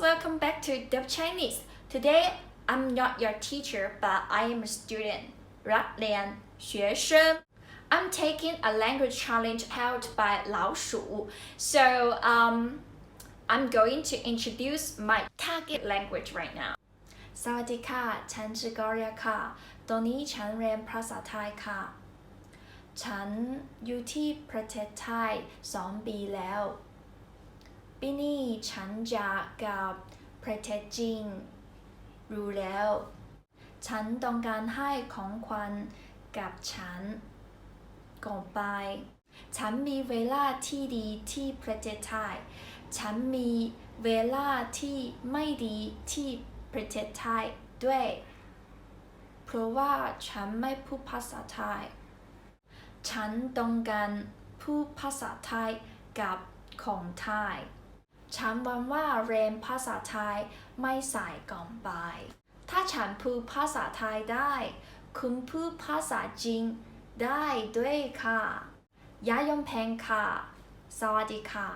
welcome back to Dub Chinese. Today, I'm not your teacher, but I am a student. รักเรียน学生 I'm taking a language challenge held by Laoshu. So, I'm going to introduce my target language right now. สวัสดีค่ะ ฉันชื่อกอริยาค่ะ ตอนนี้ฉันเรียนภาษาไทยค่ะ ฉันอยู่ที่ประเทศไทย2 ปีแล้ว ปีนี้ฉันจะกลับประเทศจีนรู้แล้ว ฉันต้องการให้ของขวัญกับฉันก่อนไป ฉันมีเวลาที่ดีที่ประเทศไทย ฉันมีเวลาที่ไม่ดีที่ประเทศไทยด้วย เพราะว่าฉันไม่พูดภาษาไทย ฉันต้องการพูดภาษาไทยกับคนไทย ฉันหวังว่าเรียนภาษาไทยไม่สายเก่อนไป ถ้าฉันพูดภาษาไทยได้ คุณพูดภาษาจีนได้ด้วยค่ะ อย่ายอมแพ้ค่ะ สวัสดีค่ะ